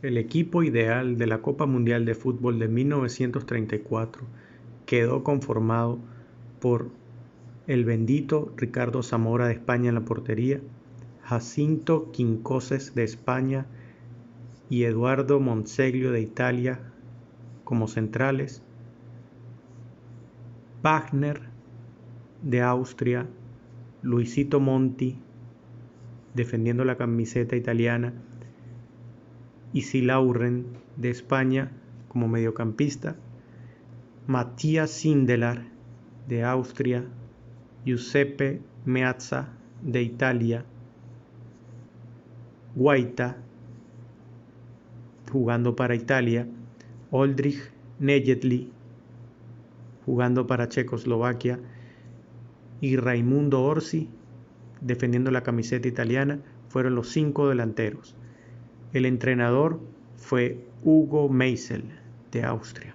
El equipo ideal de la Copa Mundial de Fútbol de 1934 quedó conformado por el bendito Ricardo Zamora de España en la portería, Jacinto Quincoces de España y Eduardo Monseglio de Italia como centrales, Wagner de Austria, Luisito Monti defendiendo la camiseta italiana y Silaurren de España como mediocampista, Matías Sindelar de Austria, Giuseppe Meazza de Italia, Guaita jugando para Italia, Oldrich Nejedly jugando para Checoslovaquia y Raimundo Orsi defendiendo la camiseta italiana fueron los 5 delanteros. El entrenador fue Hugo Meisel de Austria.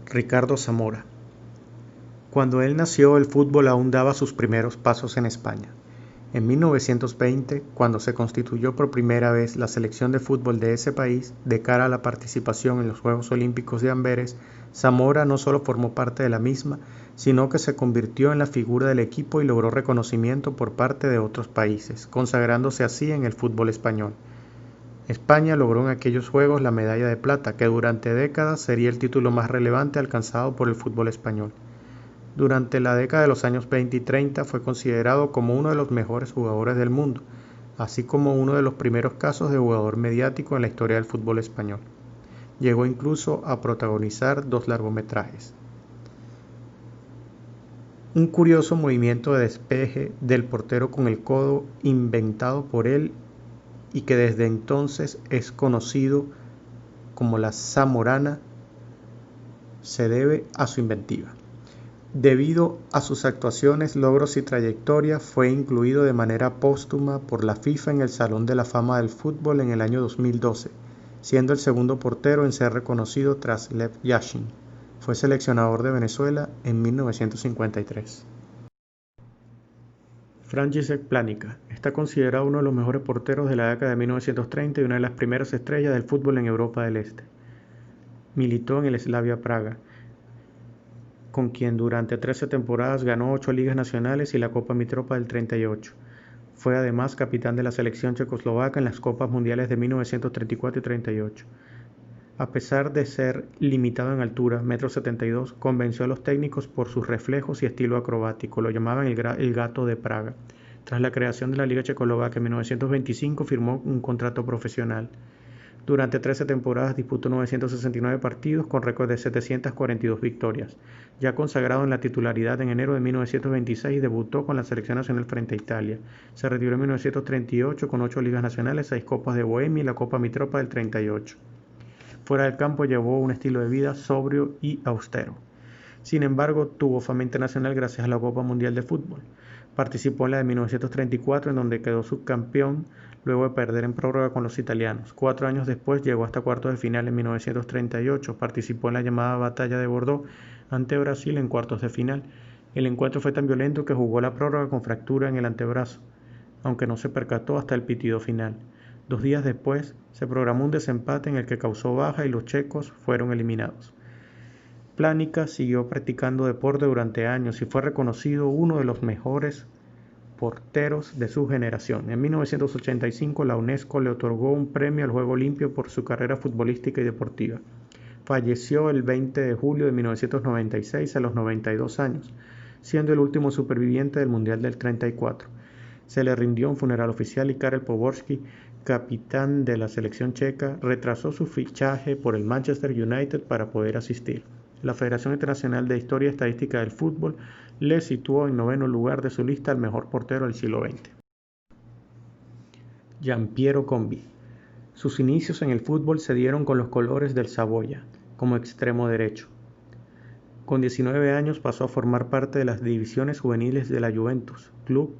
Ricardo Zamora. Cuando él nació, el fútbol aún daba sus primeros pasos en España. En 1920, cuando se constituyó por primera vez la selección de fútbol de ese país de cara a la participación en los Juegos Olímpicos de Amberes, Zamora no solo formó parte de la misma, sino que se convirtió en la figura del equipo y logró reconocimiento por parte de otros países, consagrándose así en el fútbol español. España logró en aquellos Juegos la medalla de plata, que durante décadas sería el título más relevante alcanzado por el fútbol español. Durante la década de los años 20 y 30 fue considerado como uno de los mejores jugadores del mundo, así como uno de los primeros casos de jugador mediático en la historia del fútbol español. Llegó incluso a protagonizar 2 largometrajes. Un curioso movimiento de despeje del portero con el codo inventado por él y que desde entonces es conocido como la Zamorana se debe a su inventiva. Debido a sus actuaciones, logros y trayectoria, fue incluido de manera póstuma por la FIFA en el Salón de la Fama del Fútbol en el año 2012, siendo el segundo portero en ser reconocido tras Lev Yashin. Fue seleccionador de Venezuela en 1953. Franciszek Plánica está considerado uno de los mejores porteros de la década de 1930 y una de las primeras estrellas del fútbol en Europa del Este. Militó en el Slavia Praga, con quien durante 13 temporadas ganó 8 ligas nacionales y la Copa Mitropa del 38. Fue además capitán de la selección checoslovaca en las Copas Mundiales de 1934 y 38. A pesar de ser limitado en altura, 1,72 m, convenció a los técnicos por sus reflejos y estilo acrobático. Lo llamaban el gato de Praga. Tras la creación de la Liga Checoslovaca en 1925 firmó un contrato profesional. Durante 13 temporadas disputó 969 partidos con récord de 742 victorias. Ya consagrado en la titularidad en enero de 1926, debutó con la selección nacional frente a Italia. Se retiró en 1938 con 8 ligas nacionales, 6 Copas de Bohemia y la Copa Mitropa del 38. Fuera del campo llevó un estilo de vida sobrio y austero. Sin embargo, tuvo fama internacional gracias a la Copa Mundial de Fútbol. Participó en la de 1934, en donde quedó subcampeón luego de perder en prórroga con los italianos. 4 años después llegó hasta cuartos de final en 1938. Participó en la llamada Batalla de Bordeaux ante Brasil en cuartos de final. El encuentro fue tan violento que jugó la prórroga con fractura en el antebrazo, aunque no se percató hasta el pitido final. 2 días después, se programó un desempate en el que causó baja y los checos fueron eliminados. Plánica siguió practicando deporte durante años y fue reconocido uno de los mejores porteros de su generación. En 1985 la UNESCO le otorgó un premio al Juego Limpio por su carrera futbolística y deportiva. Falleció el 20 de julio de 1996 a los 92 años, siendo el último superviviente del Mundial del 34. Se le rindió un funeral oficial y Karel Poborský, capitán de la selección checa, retrasó su fichaje por el Manchester United para poder asistir. La Federación Internacional de Historia y Estadística del Fútbol le situó en 9º lugar de su lista al mejor portero del siglo XX. Giampiero Combi. Sus inicios en el fútbol se dieron con los colores del Savoia, como extremo derecho. Con 19 años pasó a formar parte de las divisiones juveniles de la Juventus, club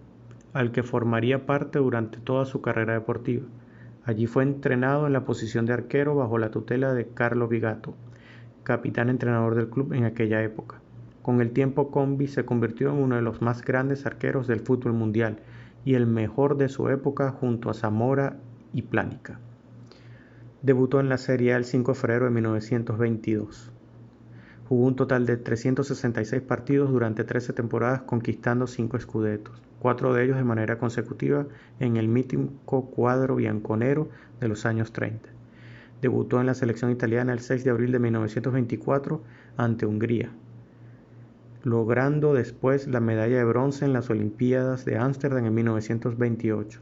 al que formaría parte durante toda su carrera deportiva. Allí fue entrenado en la posición de arquero bajo la tutela de Carlo Bigato, capitán entrenador del club en aquella época. Con el tiempo Combi se convirtió en uno de los más grandes arqueros del fútbol mundial y el mejor de su época junto a Zamora y Planica. Debutó en la Serie A el 5 de febrero de 1922. Jugó un total de 366 partidos durante 13 temporadas, conquistando 5 scudettos, 4 de ellos de manera consecutiva en el mítico cuadro bianconero de los años 30. Debutó en la selección italiana el 6 de abril de 1924 ante Hungría, logrando después la medalla de bronce en las Olimpiadas de Ámsterdam en 1928.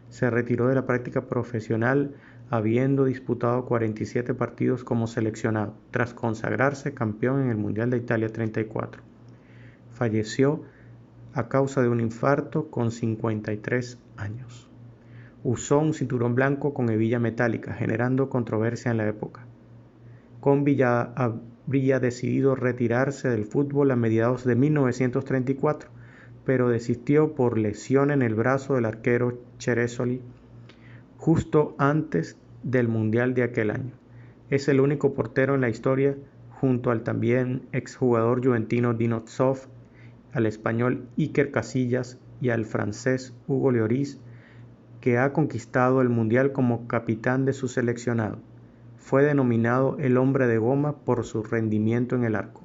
Se retiró de la práctica profesional habiendo disputado 47 partidos como seleccionado, tras consagrarse campeón en el Mundial de Italia 34. Falleció a causa de un infarto con 53 años. Usó un cinturón blanco con hebilla metálica, generando controversia en la época. Comby ya habría decidido retirarse del fútbol a mediados de 1934, pero desistió por lesión en el brazo del arquero Ceresoli justo antes del Mundial de aquel año. Es el único portero en la historia, junto al también exjugador juventino Dino Zoff, al español Iker Casillas y al francés Hugo Lloris, que ha conquistado el Mundial como capitán de su seleccionado. Fue denominado el hombre de goma por su rendimiento en el arco.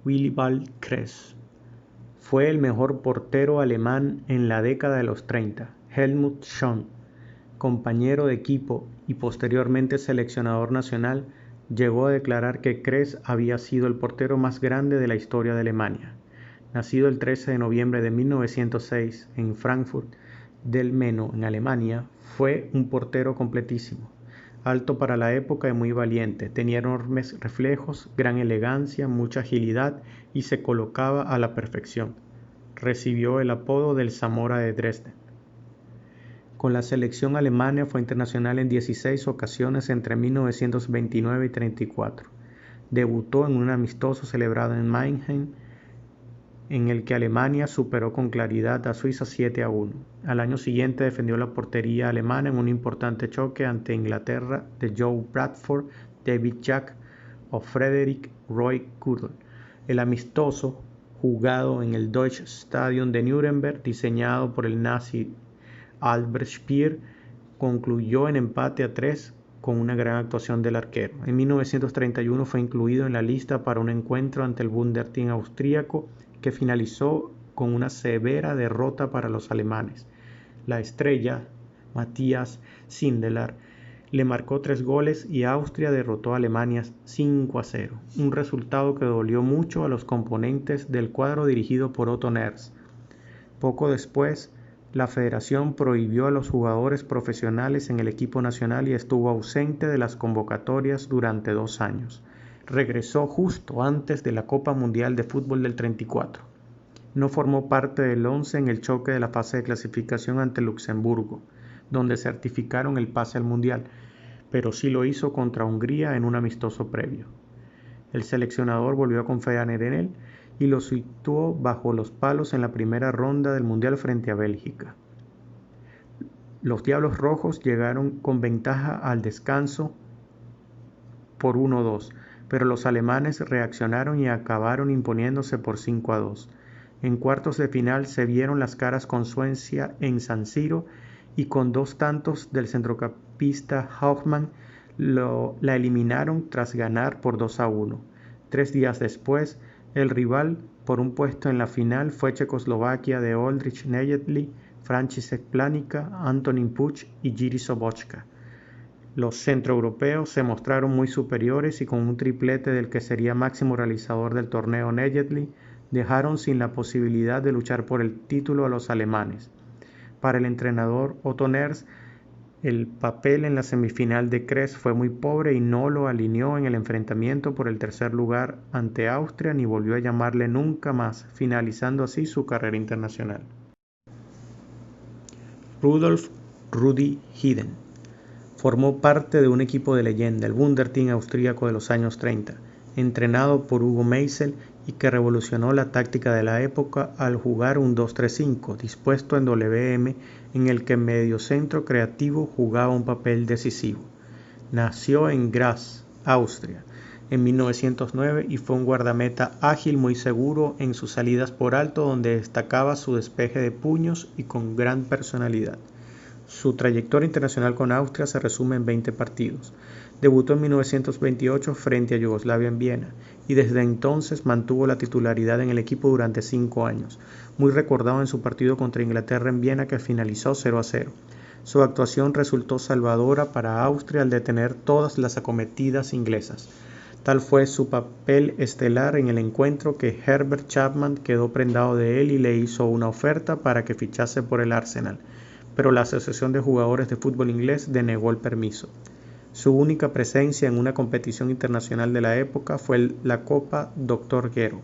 Willibald Kress fue el mejor portero alemán en la década de los 30. Helmut Schön, compañero de equipo y posteriormente seleccionador nacional, llegó a declarar que Kress había sido el portero más grande de la historia de Alemania. Nacido el 13 de noviembre de 1906 en Frankfurt del Meno, en Alemania, fue un portero completísimo. Alto para la época y muy valiente, tenía enormes reflejos, gran elegancia, mucha agilidad y se colocaba a la perfección. Recibió el apodo del Zamora de Dresden. Con la selección alemana fue internacional en 16 ocasiones entre 1929 y 34. Debutó en un amistoso celebrado en Mannheim, en el que Alemania superó con claridad a Suiza 7-1. Al año siguiente defendió la portería alemana en un importante choque ante Inglaterra de Joe Bradford, David Jack o Frederick Roy Goodall. El amistoso, jugado en el Deutsche Stadion de Nuremberg, diseñado por el nazi Albert Speer, concluyó en empate a 3 con una gran actuación del arquero. En 1931 fue incluido en la lista para un encuentro ante el Bundesteam austríaco que finalizó con una severa derrota para los alemanes. La estrella, Matthias Sindelar, le marcó 3 goles y Austria derrotó a Alemania 5-0, un resultado que dolió mucho a los componentes del cuadro dirigido por Otto Nerz. Poco después, la federación prohibió a los jugadores profesionales en el equipo nacional y estuvo ausente de las convocatorias durante 2 años. Regresó justo antes de la Copa Mundial de Fútbol del 34. No formó parte del 11 en el choque de la fase de clasificación ante Luxemburgo, donde certificaron el pase al Mundial, pero sí lo hizo contra Hungría en un amistoso previo. El seleccionador volvió a confiar en él y lo situó bajo los palos en la primera ronda del Mundial frente a Bélgica. Los Diablos Rojos llegaron con ventaja al descanso por 1-2, pero los alemanes reaccionaron y acabaron imponiéndose por 5-2. En cuartos de final se vieron las caras con Suecia en San Siro y con 2 tantos del centrocampista Hoffmann la eliminaron tras ganar por 2-1. 3 días después, el rival por un puesto en la final fue Checoslovaquia de Oldrich Nejedly, Franciszek Planica, Antonín Puch y Jiří Sobotka. Los centroeuropeos se mostraron muy superiores y con un triplete del que sería máximo realizador del torneo Nejedly, dejaron sin la posibilidad de luchar por el título a los alemanes. Para el entrenador Otto Nerz, el papel en la semifinal de Kress fue muy pobre y no lo alineó en el enfrentamiento por el tercer lugar ante Austria ni volvió a llamarle nunca más, finalizando así su carrera internacional. Rudolf Rudi Hiden formó parte de un equipo de leyenda, el Bundesteam austríaco de los años 30, entrenado por Hugo Meisel y que revolucionó la táctica de la época al jugar un 2-3-5, dispuesto en WM, en el que el mediocentro creativo jugaba un papel decisivo. Nació en Graz, Austria, en 1909 y fue un guardameta ágil, muy seguro en sus salidas por alto, donde destacaba su despeje de puños y con gran personalidad. Su trayectoria internacional con Austria se resume en 20 partidos. Debutó en 1928 frente a Yugoslavia en Viena y desde entonces mantuvo la titularidad en el equipo durante 5 años, muy recordado en su partido contra Inglaterra en Viena que finalizó 0-0. Su actuación resultó salvadora para Austria al detener todas las acometidas inglesas. Tal fue su papel estelar en el encuentro que Herbert Chapman quedó prendado de él y le hizo una oferta para que fichase por el Arsenal, pero la Asociación de Jugadores de Fútbol Inglés denegó el permiso. Su única presencia en una competición internacional de la época fue la Copa Dr. Gero,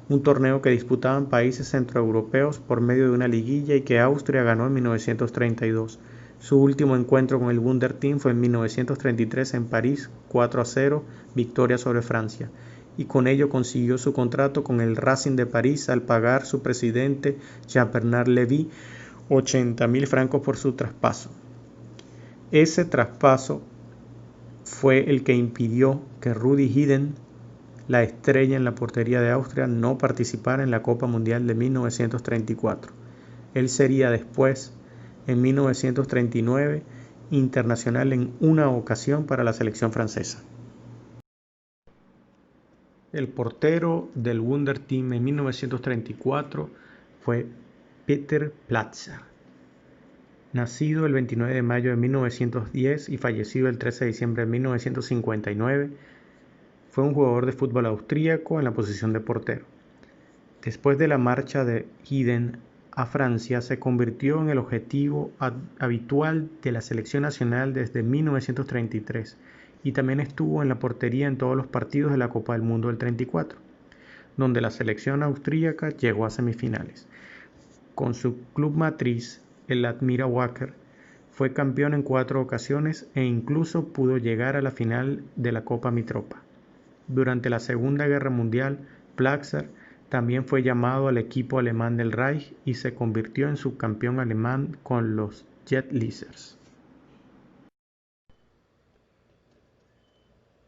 un torneo que disputaban países centroeuropeos por medio de una liguilla y que Austria ganó en 1932. Su último encuentro con el Wunderteam fue en 1933 en París, 4-0, victoria sobre Francia, y con ello consiguió su contrato con el Racing de París al pagar su presidente Jean-Bernard Lévy 80.000 francos por su traspaso. Ese traspaso fue el que impidió que Rudi Hiden, la estrella en la portería de Austria, no participara en la Copa Mundial de 1934. Él sería después, en 1939, internacional en una ocasión para la selección francesa. El portero del Wunderteam en 1934 fue Peter Platzer. Nacido el 29 de mayo de 1910 y fallecido el 13 de diciembre de 1959, fue un jugador de fútbol austríaco en la posición de portero. Después de la marcha de Hiden a Francia, se convirtió en el objetivo habitual de la selección nacional desde 1933 y también estuvo en la portería en todos los partidos de la Copa del Mundo del 34, donde la selección austríaca llegó a semifinales. Con su club matriz, el Admira Wacker, fue campeón en 4 ocasiones e incluso pudo llegar a la final de la Copa Mitropa. Durante la Segunda Guerra Mundial, Platzer también fue llamado al equipo alemán del Reich y se convirtió en subcampeón alemán con los Jet Lizards.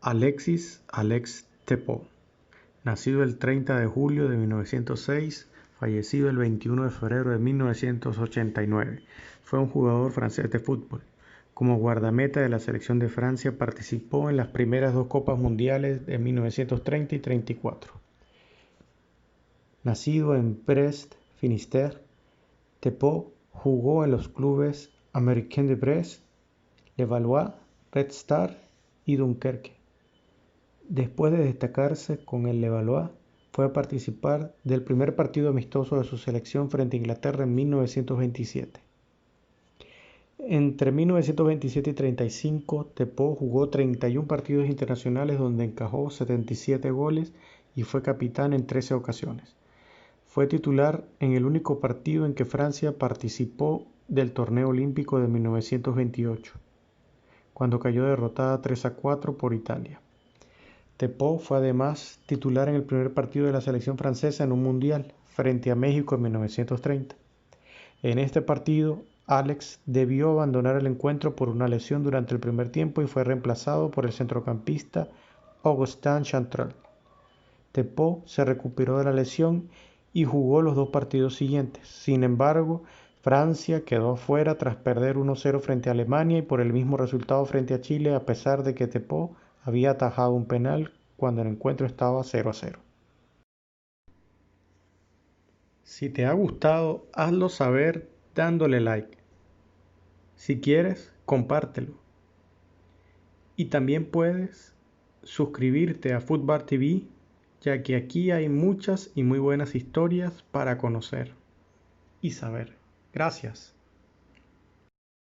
Alexis Alex Tepot, nacido el 30 de julio de 1906, fallecido el 21 de febrero de 1989, fue un jugador francés de fútbol. Como guardameta de la selección de Francia participó en las primeras 2 Copas Mundiales de 1930 y 34. Nacido en Brest, Finistère, Tepot jugó en los clubes Américain de Brest, Levallois, Red Star y Dunkerque. Después de destacarse con el Levallois, fue a participar del primer partido amistoso de su selección frente a Inglaterra en 1927. Entre 1927 y 35, Tepot jugó 31 partidos internacionales donde encajó 77 goles y fue capitán en 13 ocasiones. Fue titular en el único partido en que Francia participó del torneo olímpico de 1928, cuando cayó derrotada 3-4 por Italia. Tepot fue además titular en el primer partido de la selección francesa en un mundial, frente a México en 1930. En este partido, Alex debió abandonar el encuentro por una lesión durante el primer tiempo y fue reemplazado por el centrocampista Augustin Chantrel. Tepot se recuperó de la lesión y jugó los 2 partidos siguientes. Sin embargo, Francia quedó fuera tras perder 1-0 frente a Alemania y por el mismo resultado frente a Chile, a pesar de que Tepot había atajado un penal cuando el encuentro estaba 0-0. Si te ha gustado, hazlo saber dándole like. Si quieres, compártelo. Y también puedes suscribirte a Footbar TV, ya que aquí hay muchas y muy buenas historias para conocer y saber. Gracias.